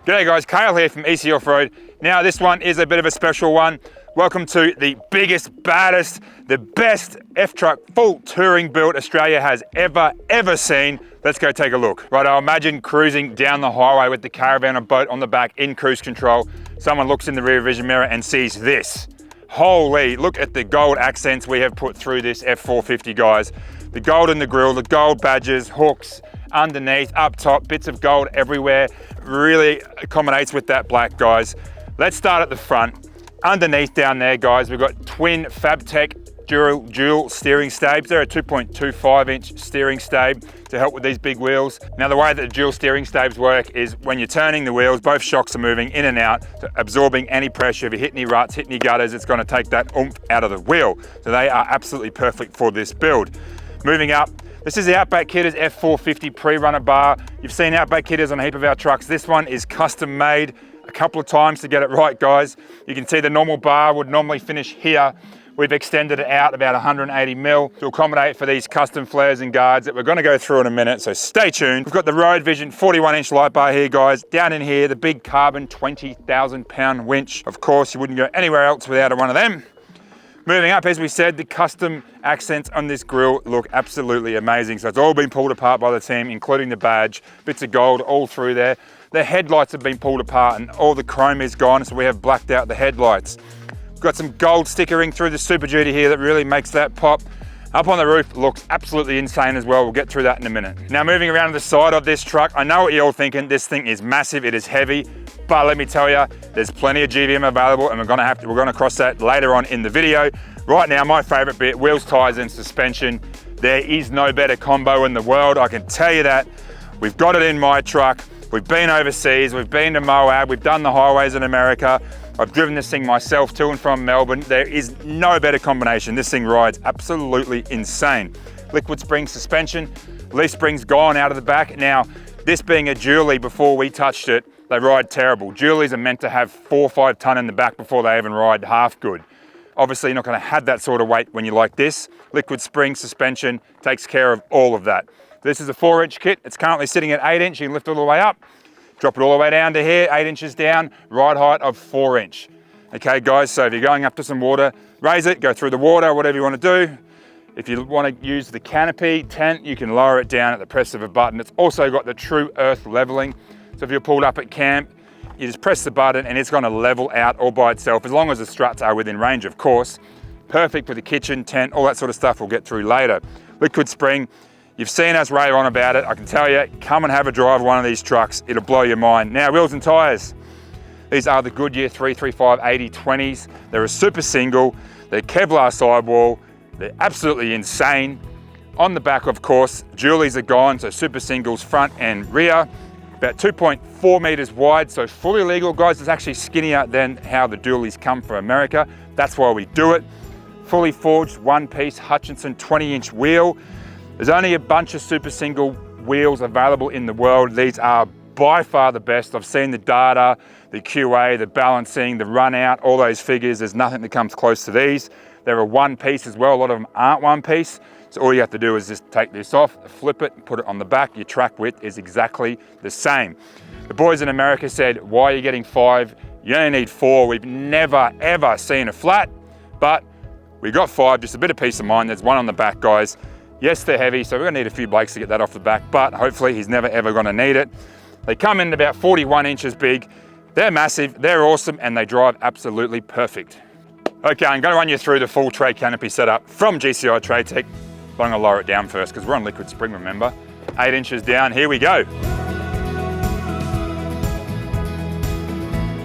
G'day guys, Kale here from EC Offroad. Now this one is a bit of a special one. Welcome to the biggest, baddest, the best F-truck full touring build Australia has ever seen. Let's go take a look. Right, I imagine cruising down the highway with the caravan or boat on the back in cruise control. Someone looks in the rear vision mirror and sees this. Holy, look at the gold accents we have put through this F450, guys. The gold in the grille, the gold badges, hooks, underneath, up top, bits of gold everywhere. Really accommodates with that black, guys. Let's start at the front. Underneath down there, guys, we've got twin FabTech dual steering stabs. They're a 2.25 inch steering stave to help with these big wheels. Now the way that the dual steering stabs work is when you're turning the wheels, both shocks are moving in and out, so absorbing any pressure. If you hit any ruts, hit any gutters, it's going to take that oomph out of the wheel. So they are absolutely perfect for this build. Moving up, this is the Outback Kidders F450 pre-runner bar. You've seen Outback Kidders on a heap of our trucks. This one is custom made a couple of times to get it right, guys. You can see the normal bar would normally finish here. We've extended it out about 180 mil to accommodate for these custom flares and guards that we're going to go through in a minute, so stay tuned. We've got the Road Vision 41 inch light bar here, guys. Down in here, the big carbon 20,000 pound winch. Of course, you wouldn't go anywhere else without one of them. Moving up, as we said, the custom accents on this grille look absolutely amazing. So it's all been pulled apart by the team, including the badge, bits of gold all through there. The headlights have been pulled apart and all the chrome is gone, so we have blacked out the headlights. We've got some gold stickering through the Super Duty here that really makes that pop. Up on the roof looks absolutely insane as well. We'll get through that in a minute. Now moving around to the side of this truck, I know what you're all thinking. This thing is massive, it is heavy, but let me tell you, there's plenty of GVM available and we're gonna cross that later on in the video. Right now, my favorite bit, wheels, tires and suspension. There is no better combo in the world, I can tell you that. We've got it in my truck. We've been overseas, we've been to Moab, we've done the highways in America. I've driven this thing myself to and from Melbourne. There is no better combination. This thing rides absolutely insane. Liquid spring suspension, leaf springs gone out of the back. Now, this being a dually, before we touched it, they ride terrible. Dualies are meant to have 4 or 5 ton in the back before they even ride half good. Obviously, you're not gonna have that sort of weight when you like this. Liquid spring suspension takes care of all of that. This is a 4 inch kit. It's currently sitting at 8 inch. You can lift it all the way up. Drop it all the way down to here, 8 inches down, ride height of 4 inch. Okay guys, so if you're going up to some water, raise it, go through the water, whatever you want to do. If you want to use the Canopy tent, you can lower it down at the press of a button. It's also got the true earth leveling. So if you're pulled up at camp, you just press the button and it's going to level out all by itself, as long as the struts are within range, of course. Perfect for the kitchen, tent, all that sort of stuff we'll get through later. Liquid spring. You've seen us rave on about it. I can tell you, come and have a drive of one of these trucks. It'll blow your mind. Now, wheels and tires. These are the Goodyear 335 80/20s. They're a super single. They're Kevlar sidewall. They're absolutely insane. On the back, of course, dualies are gone, so super singles front and rear. About 2.4 meters wide, so fully legal, guys. It's actually skinnier than how the dualies come for America. That's why we do it. Fully forged, one-piece Hutchinson 20-inch wheel. There's only a bunch of super single wheels available in the world. These are by far the best. I've seen the data, the QA, the balancing, the run out, all those figures. There's nothing that comes close to these. They're a one piece as well. A lot of them aren't one piece. So all you have to do is just take this off, flip it, put it on the back. Your track width is exactly the same. The boys in America said, why are you getting 5? You only need 4. We've never, ever seen a flat, but we got 5, just a bit of peace of mind. There's one on the back, guys. Yes, they're heavy, so we're gonna need a few blokes to get that off the back, but hopefully he's never ever gonna need it. They come in about 41 inches big. They're massive, they're awesome, and they drive absolutely perfect. Okay, I'm gonna run you through the full tray canopy setup from GCI Traytec, but I'm gonna lower it down first because we're on liquid spring, remember? 8 inches down, here we go.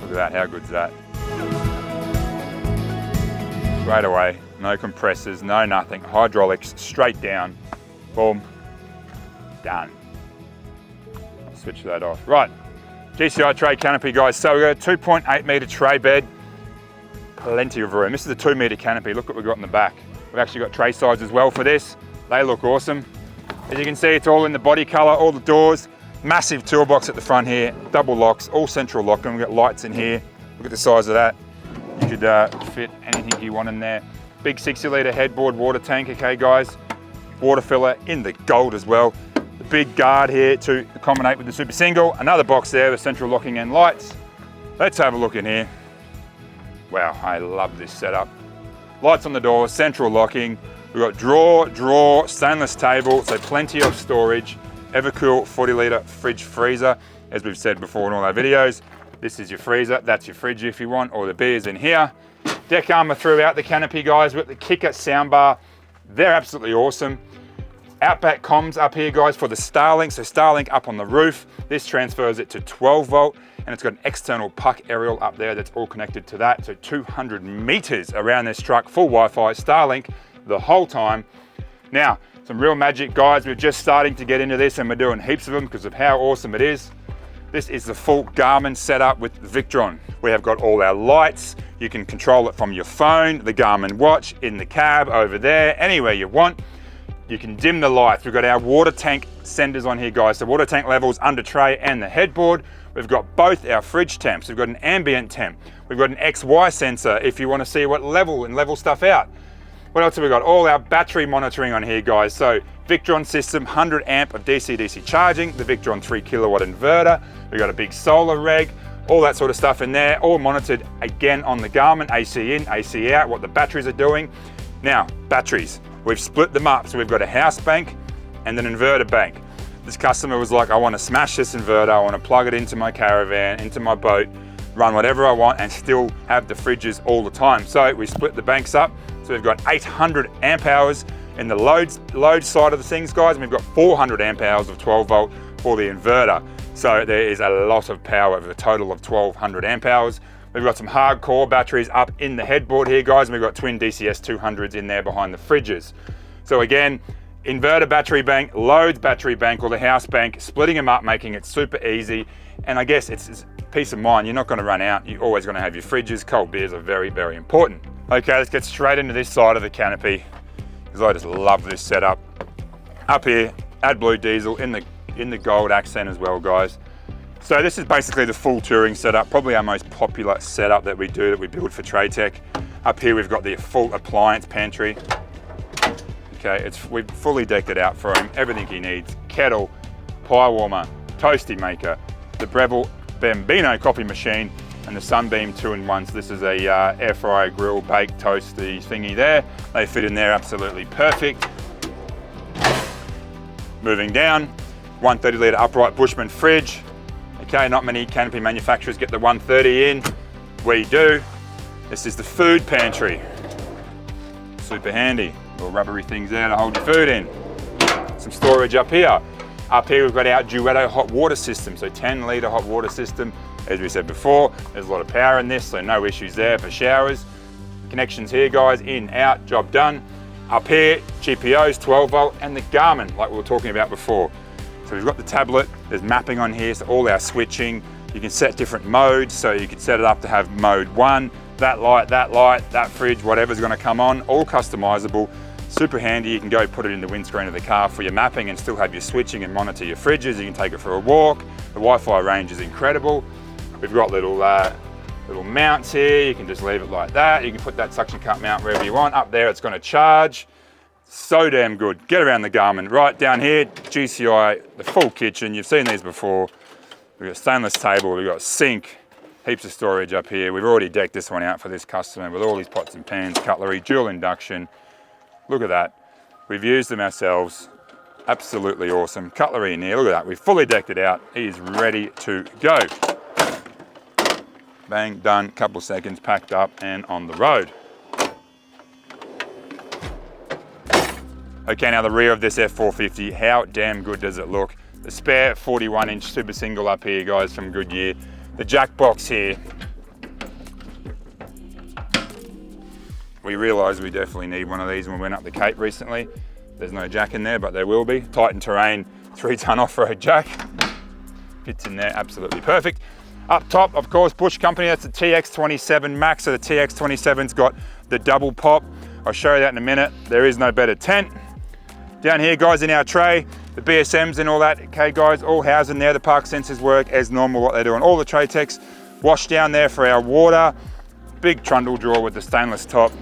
Look at that, how good's that? Straight away. No compressors, no nothing. Hydraulics, straight down. Boom. Done. I'll switch that off. Right, GCI tray canopy, guys. So we've got a 2.8 meter tray bed. Plenty of room. This is a 2 meter canopy. Look what we've got in the back. We've actually got tray sides as well for this. They look awesome. As you can see, it's all in the body color, all the doors. Massive toolbox at the front here. Double locks, all central lock. And we've got lights in here. Look at the size of that. You could fit anything you want in there. Big 60 litre headboard water tank, okay guys. Water filler in the gold as well. The big guard here to accommodate with the super single. Another box there with central locking and lights. Let's have a look in here. Wow, I love this setup. Lights on the door, central locking. We've got drawer, stainless table, so plenty of storage. Evercool 40-litre fridge freezer, as we've said before in all our videos. This is your freezer, that's your fridge if you want, or the beer's in here. Deck armor throughout the canopy, guys, with the kicker soundbar. They're absolutely awesome. Outback comms up here, guys, for the Starlink. So Starlink up on the roof. This transfers it to 12 volt, and it's got an external puck aerial up there that's all connected to that. So 200 meters around this truck, full Wi-Fi, Starlink the whole time. Now, some real magic, guys. We're just starting to get into this, and we're doing heaps of them because of how awesome it is. This is the full Garmin setup with Victron. We have got all our lights. You can control it from your phone, the Garmin watch, in the cab, over there, anywhere you want. You can dim the lights. We've got our water tank senders on here, guys. So water tank levels under tray and the headboard. We've got both our fridge temps. We've got an ambient temp. We've got an XY sensor if you want to see what level and level stuff out. What else have we got? All our battery monitoring on here, guys. So Victron system, 100 amp of DC-DC charging, the Victron 3 kilowatt inverter. We've got a big solar reg, all that sort of stuff in there, all monitored again on the Garmin, AC in, AC out, what the batteries are doing. Now, batteries. We've split them up. So we've got a house bank and an inverter bank. This customer was like, I want to smash this inverter. I want to plug it into my caravan, into my boat, run whatever I want and still have the fridges all the time. So we split the banks up. So we've got 800 amp hours in the load side of the things, guys. And we've got 400 amp hours of 12 volt for the inverter. So there is a lot of power with a total of 1200 amp hours. We've got some hardcore batteries up in the headboard here, guys, and we've got twin DCS 200s in there behind the fridges. So again, inverter battery bank, loads battery bank, or the house bank, splitting them up, making it super easy. And I guess it's peace of mind. You're not going to run out. You're always going to have your fridges. Cold beers are very, very important. Okay, let's get straight into this side of the canopy because I just love this setup. Up here, AdBlue diesel in the gold accent as well, guys. So this is basically the full touring setup, probably our most popular setup that we build for Traytec. Up here we've got the full appliance pantry. Okay, we've fully decked it out for him, everything he needs. Kettle, pie warmer, toasty maker, the Breville Bambino coffee machine, and the Sunbeam 2-in-1. So this is a air fryer, grill, bake, toasty thingy there. They fit in there absolutely perfect. Moving down, 130 litre upright Bushman fridge. Okay, not many canopy manufacturers get the 130 in. We do. This is the food pantry. Super handy. Little rubbery things there to hold your food in. Some storage up here. Up here we've got our Duetto hot water system. So 10 litre hot water system. As we said before, there's a lot of power in this, so no issues there for showers. Connections here, guys, in, out, job done. Up here, GPOs, 12 volt, and the Garmin, like we were talking about before. So we've got the tablet, there's mapping on here, so all our switching. You can set different modes, so you can set it up to have mode 1, that light, that fridge, whatever's gonna come on, all customizable. Super handy, you can go put it in the windscreen of the car for your mapping and still have your switching and monitor your fridges. You can take it for a walk. The Wi-Fi range is incredible. We've got little mounts here. You can just leave it like that. You can put that suction cup mount wherever you want. Up there, it's gonna charge. So damn good. Get around the Garmin. Right down here, GCI, the full kitchen. You've seen these before. We've got stainless table, we've got sink, heaps of storage up here. We've already decked this one out for this customer with all these pots and pans, cutlery, dual induction. Look at that. We've used them ourselves. Absolutely awesome. Cutlery in here, look at that. We've fully decked it out. He is ready to go. Bang, done, couple seconds, packed up and on the road. Okay, now the rear of this F450, how damn good does it look? The spare 41-inch super single up here, guys, from Goodyear. The jack box here. We realised we definitely need one of these when we went up the Cape recently. There's no jack in there, but there will be. Titan Terrain 3-ton off-road jack. Fits in there, absolutely perfect. Up top, of course, Bush Company, that's the TX27 Max. So the TX27's got the double pop. I'll show you that in a minute. There is no better tent. Down here, guys, in our tray, the BSMs and all that, okay, guys, all housed in there. The park sensors work as normal, what they're doing. All the Traytecs, wash down there for our water. Big trundle drawer with the stainless top.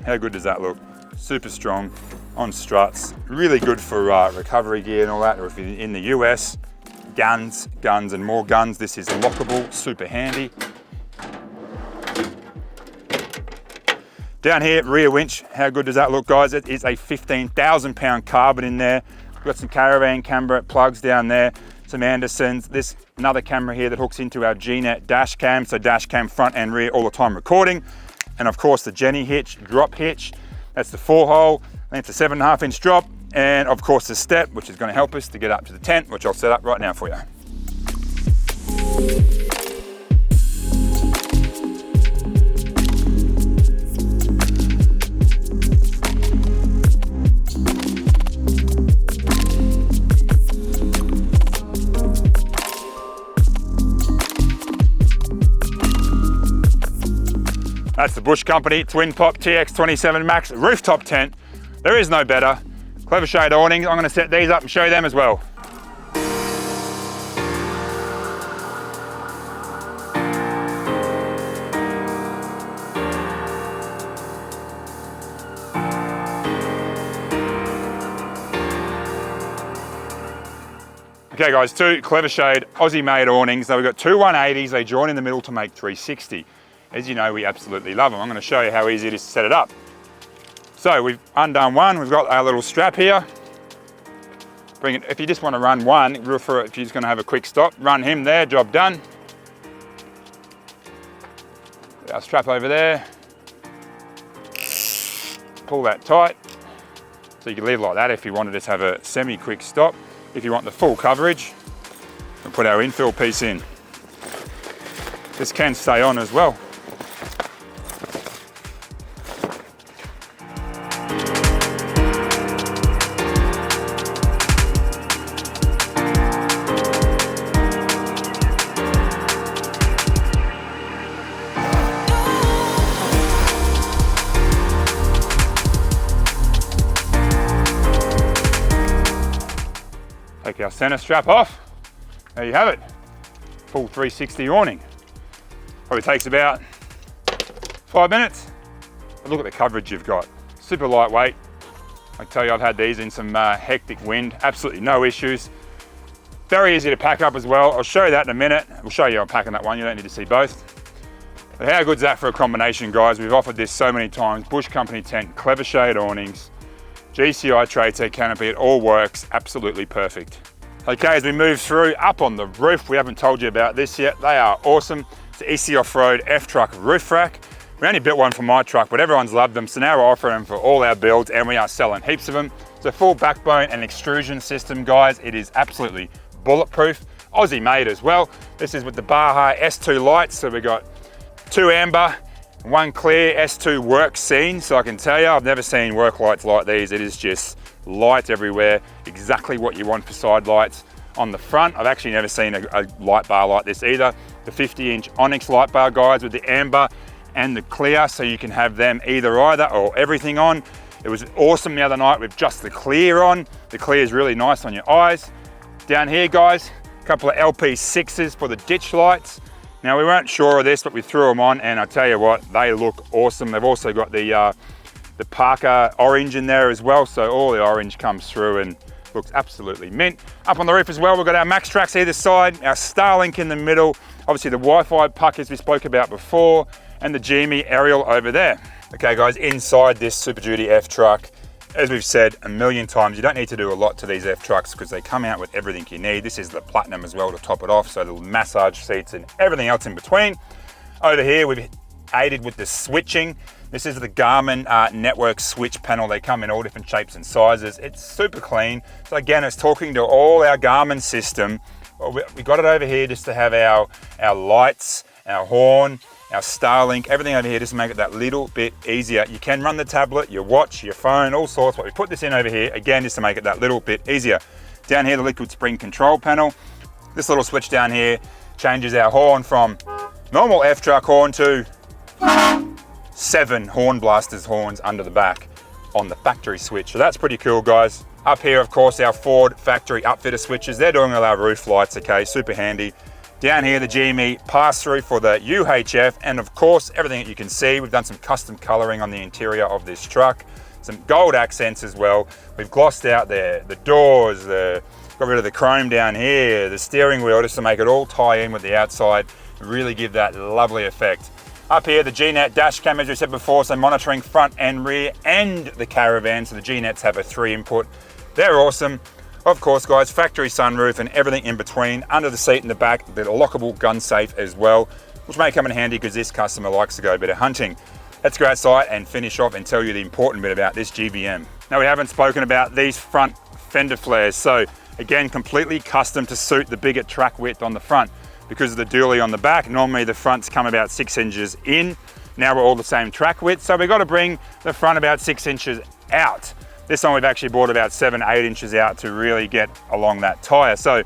How good does that look? Super strong. on struts. Really good for recovery gear and all that, or if you're in the US, guns and more guns. This is lockable, super handy. Down here, rear winch, how good does that look, guys? It is a 15,000 pound carbon in there. We've got some caravan camera plugs down there, some Andersons. This another camera here that hooks into our GNet dash cam, so dash cam front and rear all the time recording. And of course the Jenny hitch, drop hitch. That's the 4-hole, and it's a 7.5 inch drop. And of course the step, which is going to help us to get up to the tent, which I'll set up right now for you. That's the Bush Company Twin Pop TX27 Max rooftop tent. There is no better. Clever shade awnings. I'm going to set these up and show them as well. Okay guys, two Clever Shade Aussie made awnings. Now we've got two 180s, they join in the middle to make 360. As you know, we absolutely love them. I'm going to show you how easy it is to set it up. So we've undone one, we've got our little strap here. Bring it, if you just want to run one, if you're just going to have a quick stop, run him there, job done. Our strap over there. Pull that tight. So you can leave it like that if you want to just have a semi-quick stop. If you want the full coverage, we'll put our infill piece in. This can stay on as well. Take our center strap off. There you have it. Full 360 awning. Probably takes about 5 minutes. But look at the coverage you've got. Super lightweight. I tell you, I've had these in some hectic wind. Absolutely no issues. Very easy to pack up as well. I'll show you that in a minute. We'll show you unpacking that one. You don't need to see both. But how good's that for a combination, guys? We've offered this so many times. Bush Company tent, Clever Shade awnings, GCI Traytec Canopy, it all works absolutely perfect. Okay, as we move through, up on the roof, we haven't told you about this yet. They are awesome. It's the EC Offroad F-Truck roof rack. We only built one for my truck, but everyone's loved them, so now we're offering them for all our builds, and we are selling heaps of them. It's a full backbone and extrusion system, guys. It is absolutely bulletproof. Aussie made as well. This is with the Baja S2 lights, so we've got 2 amber, 1 clear S2 work scene. So I can tell you, I've never seen work lights like these. It is just light everywhere, exactly what you want for side lights. On the front, I've actually never seen a light bar like this either. The 50-inch Onyx light bar, guys, with the amber and the clear, so you can have them either or everything on. It was awesome the other night with just the clear on. The clear is really nice on your eyes. Down here, guys, a couple of LP6s for the ditch lights. Now, we weren't sure of this, but we threw them on, and I tell you what, they look awesome. They've also got the Parker orange in there as well, so all the orange comes through and looks absolutely mint. Up on the roof as well, we've got our Max Tracks either side, our Starlink in the middle, obviously the Wi-Fi puck as we spoke about before, and the GME aerial over there. Okay guys, inside this Super Duty F-Truck, as we've said a million times, you don't need to do a lot to these F-Trucks because they come out with everything you need. This is the Platinum as well to top it off, so the massage seats and everything else in between. Over here, we've aided with the switching. This is the Garmin network switch panel. They come in all different shapes and sizes. It's super clean. So again, it's talking to all our Garmin system. We got it over here just to have our lights, our horn, our Starlink, everything over here just to make it that little bit easier. You can run the tablet, your watch, your phone, all sorts, but we put this in over here, again, just to make it that little bit easier. Down here, the liquid spring control panel. This little switch down here changes our horn from normal F-Truck horn to 7 Horn Blasters horns under the back on the factory switch. So that's pretty cool, guys. Up here, of course, our Ford factory upfitter switches. They're doing all our roof lights, okay, super handy. Down here, the GME pass-through for the UHF, and of course, everything that you can see. We've done some custom coloring on the interior of this truck. some gold accents as well. We've glossed out the doors, got rid of the chrome down here, the steering wheel, just to make it all tie in with the outside, really give that lovely effect. Up here, the G-Net dash cam, as we said before, so monitoring front and rear and the caravan, so the G-Nets have a 3 input. They're awesome. Of course, guys, factory sunroof and everything in between, under the seat in the back, the lockable gun safe as well, which may come in handy because this customer likes to go a bit of hunting. Let's go outside and finish off and tell you the important bit about this GVM. Now, we haven't spoken about these front fender flares. So again, completely custom to suit the bigger track width on the front. Because of the dually on the back, normally the fronts come about 6 inches in. Now we're all the same track width, so we've got to bring the front about 6 inches out. This one we've actually brought about 7-8 inches out to really get along that tyre. So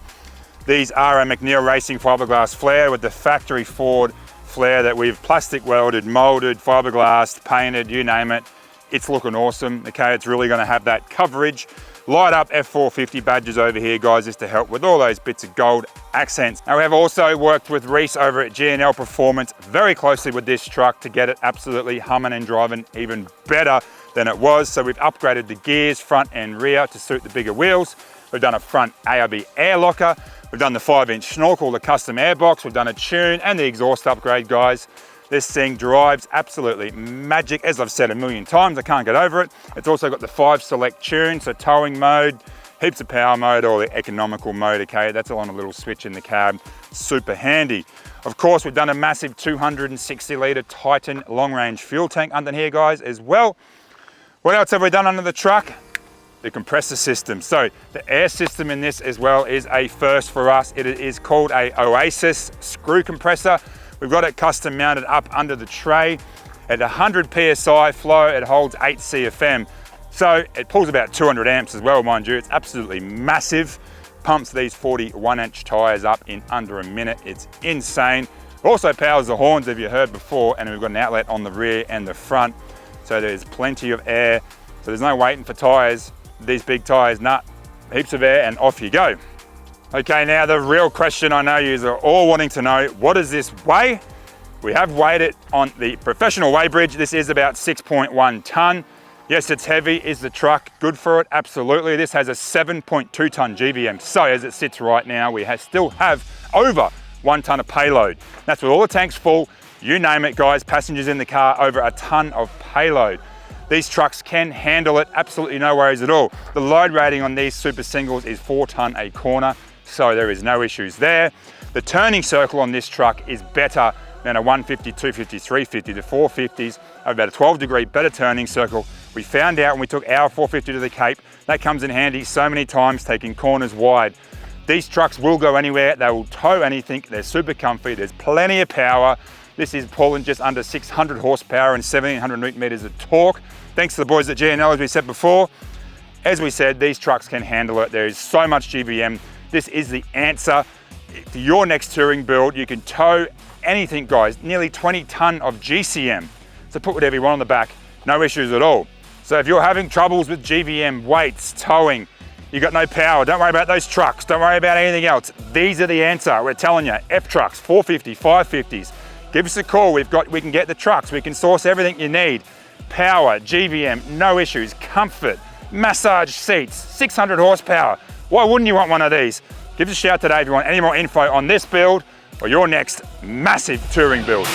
these are a McNeil Racing fiberglass flare with the factory Ford flare that we've plastic welded, molded, fiberglass, painted, you name it. It's looking awesome, okay? It's really gonna have that coverage. Light up F450 badges over here, guys, just to help with all those bits of gold accents. Now, we have also worked with Reese over at G&L Performance very closely with this truck to get it absolutely humming and driving even better than it was. So we've upgraded the gears, front and rear, to suit the bigger wheels. We've done a front ARB air locker. We've done the 5-inch snorkel, the custom airbox. We've done a tune and the exhaust upgrade, guys. This thing drives absolutely magic. As I've said a million times, I can't get over it. It's also got the 5 select tune, so towing mode, heaps of power mode, or the economical mode, okay? That's all on a little switch in the cab, super handy. Of course, we've done a massive 260 litre Titan long range fuel tank under here, guys, as well. What else have we done under the truck? The compressor system. So the air system in this as well is a first for us. It is called a Oasis screw compressor. We've got it custom mounted up under the tray. At 100 PSI flow, it holds 8 CFM. So it pulls about 200 amps as well, mind you. It's absolutely massive. Pumps these 41-inch tires up in under a minute. It's insane. Also powers the horns, if you heard before, and we've got an outlet on the rear and the front. So there's plenty of air. So there's no waiting for tires. These big tires, nah, heaps of air and off you go. Okay, now the real question I know you are all wanting to know, what does this weigh? We have weighed it on the professional weigh bridge. This is about 6.1 ton. Yes, it's heavy. Is the truck good for it? Absolutely. This has a 7.2 ton GVM. So as it sits right now, we still have over 1 ton of payload. That's with all the tanks full, you name it, guys, passengers in the car, over a ton of payload. These trucks can handle it, absolutely no worries at all. The load rating on these super singles is 4 ton a corner, so there is no issues there. The turning circle on this truck is better than a 150, 250, 350. The 450s have about a 12-degree better turning circle. We found out when we took our 450 to the Cape, that comes in handy so many times, taking corners wide. These trucks will go anywhere, they will tow anything, they're super comfy, there's plenty of power. This is pulling just under 600 horsepower and 1700 newton meters of torque. Thanks to the boys at G&L, as we said before. As we said, these trucks can handle it. There is so much GVM. This is the answer for your next touring build. You can tow anything, guys. Nearly 20 ton of GCM. So put whatever you want on the back, no issues at all. So if you're having troubles with GVM, weights, towing, you got no power, don't worry about those trucks. Don't worry about anything else. These are the answer. We're telling you, F trucks, 450, 550s. Give us a call. We can get the trucks. We can source everything you need. Power, GVM, no issues, comfort, massage seats, 600 horsepower. Why wouldn't you want one of these? Give us a shout today if you want any more info on this build or your next massive touring build.